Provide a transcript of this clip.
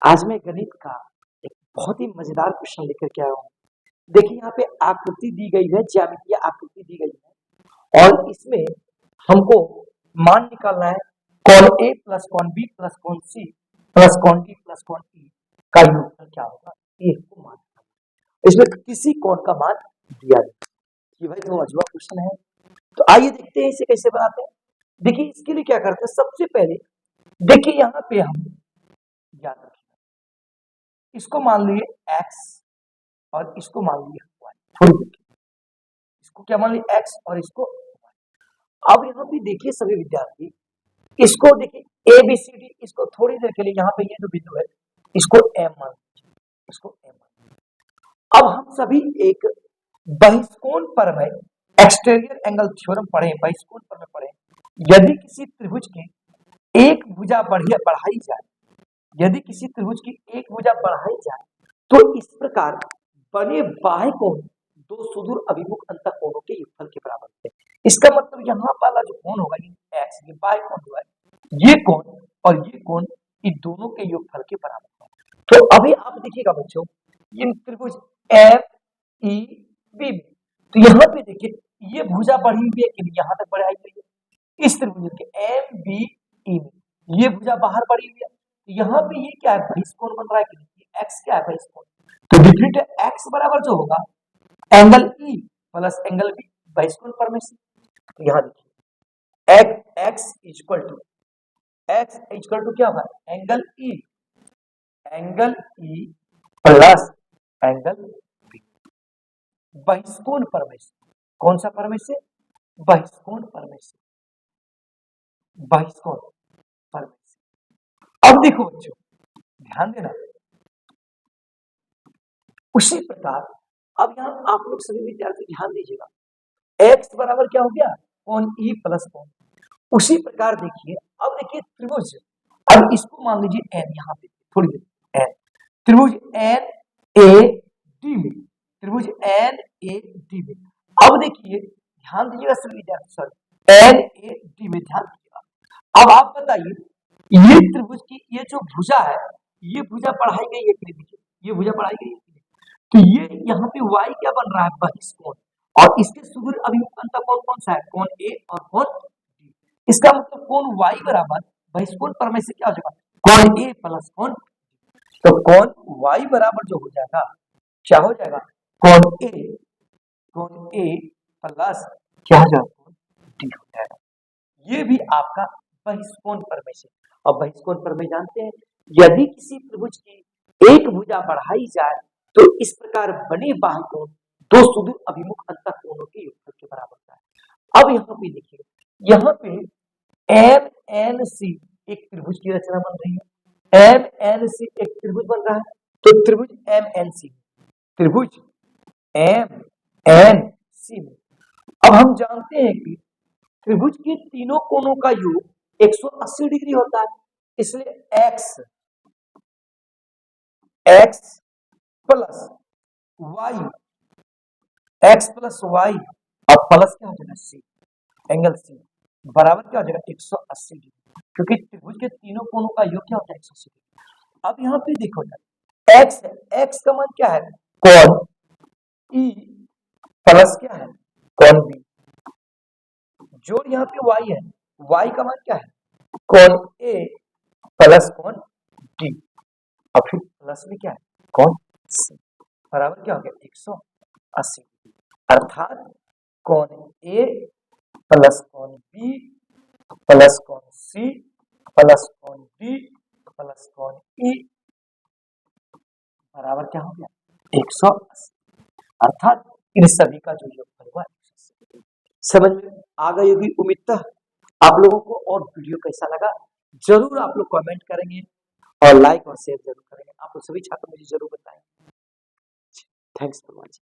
आज मैं गणित का एक बहुत ही मजेदार क्वेश्चन लेकर के आया हूँ। देखिए यहाँ पे आकृति दी गई है, ज्यामितीय आकृति दी गई है और इसमें हमको मान निकालना है कॉन ए प्लस कॉन बी प्लस कॉन सी प्लस कॉन डी प्लस कॉन ई का योगफल क्या होगा, ये हमको मान निकालना है। इसमें किसी कॉन का मान दिया गया कि भाई तो अजूबा क्वेश्चन है। तो आइए देखते हैं इसे कैसे बनाते हैं। देखिए इसके लिए क्या करते हैं, सबसे पहले देखिए यहाँ पे हम याद रखें, इसको मान लिए x और इसको मान लिए y। थोड़ी देखिए, इसको क्या मान लिए x और इसको y। अब यहाँ पे देखिए सभी विद्यार्थी, इसको देखिए ए बी सी डी, इसको थोड़ी देर के लिए यहाँ पे ये जो बिंदु है इसको m मान लीजिए, इसको m मान लीजिए। अब हम सभी एक बहिष्कोण प्रमेय एक्सटीरियर एंगल थ्योरम पढ़े, बहिष्कोण प्रमेय पढ़े। यदि किसी त्रिभुज की एक भुजा बढ़ाई जाए, यदि किसी त्रिभुज की एक भुजा बढ़ाई जाए तो इस प्रकार बने बाह्य कोण दो सुदूर अभिमुख अंतःकोणों के योगफल के बराबर होते हैं। इसका मतलब यहाँ वाला जो कोण होगा ये x, ये बाह्य कोण हुआ है, ये कोण और ये कोण इन दोनों के योगफल के बराबर है। तो अभी आप देखिएगा बच्चों, इन त्रिभुज एफ ई बी में, तो यहाँ पे देखिए ये भुजा बढ़ी हुई है कि यहाँ तक बढ़ाई गई है। इस त्रिभुज के एम बी ई में ये भुजा बाहर बढ़ी हुई है, तो यहाँ पे ये क्या है, बहिष्कोण बन रहा है कि नहीं, x क्या है बहिष्कोण, तो डिफिनेट x बराबर जो होगा angle E plus angle B, बहिष्कोण प्रमेय से। तो यहाँ देखिए x इक्वल टू क्या होगा, angle E plus angle B, बहिष्कोण प्रमेय से। कौन सा प्रमेय से, बहिष्कोण प्रमेय से, बहिष्कोण प्रमेय से। अब देखो बच्चों ध्यान देना, उसी प्रकार अब यहाँ आप लोग सभी विद्यार्थी ध्यान दीजिएगा, x बराबर क्या हो गया, कोण E प्लस कोण। उसी प्रकार देखिए, अब देखिए त्रिभुज, अब इसको मान लीजिए n, यहाँ पे थोड़ी देर n, त्रिभुज n a d में, त्रिभुज n a d में। अब देखिए ध्यान दीजिएगा सभी विद्यार्थी, सॉरी n a d में ध्यान दीजिएगा। अब आप बताइए ये त्रिभुज की ये जो भुजा है, ये भुजा बढ़ाई गई है कि नहीं, देखिए ये भुजा बढ़ाई गई है, तो ये यहाँ पे y क्या बन रहा है, बहिष्कोण, और इसके सुदूर अभिमुख अंतःकोण कौन सा है, कोण A और कोण D। इसका मतलब कोण y बराबर बहिष्कोण प्रमेय से क्या हो जाएगा, कोण A प्लस कोण D। तो कोण y बराबर जो हो जाएगा, क्या हो जाएगा, कोण A प्लस क्या हो जाएगा, कोण D हो जाएगा। ये भी आपका बहिष्कोण प्रमेय से। अब बहिष्कोण प्रमेय जानते हैं, यदि किसी त्रिभुज की एक भुजा बढ़ाई जाए तो इस प्रकार बने बाह्य कोण दो सुदूर अभिमुख अंतःकोणों के योगफल के बराबर होता है। अब यहाँ पे देखिए, यहाँ पे एम एन सी एक त्रिभुज की रचना बन रही है, एम एन सी एक त्रिभुज बन रहा है, तो त्रिभुज एम एन सी, त्रिभुज एम एन सी में अब हम जानते हैं कि त्रिभुज के तीनों कोणों का योग 180 डिग्री होता है, इसलिए x plus y, x plus y और प्लस क्या हो जाएगा c, एंगल c बराबर क्या हो जाएगा 180 डिग्री, क्योंकि त्रिभुज के तीनों कोणों का योग क्या होता है 180 डिग्री। अब यहाँ पे देखो x है, x का मान क्या है, कोण E प्लस क्या है, कोण B, जोड़ यहाँ पे y है, y का मान क्या है, कोण A प्लस कोण D, और फिर प्लस में क्या है, कोण C, बराबर क्या हो गया 180, अर्थात कोण A प्लस कोण B प्लस कोण C प्लस कोण D प्लस कोण E बराबर क्या हो गया 180, अर्थात इन सभी का जो योगफल हुआ 180। समझ में आ गई होगी उम्मीद आप लोगों को। और वीडियो कैसा लगा जरूर आप लोग कमेंट करेंगे और लाइक और शेयर जरूर करेंगे। आप लोग सभी छात्र मुझे जरूर बताएं। Thanks for watching.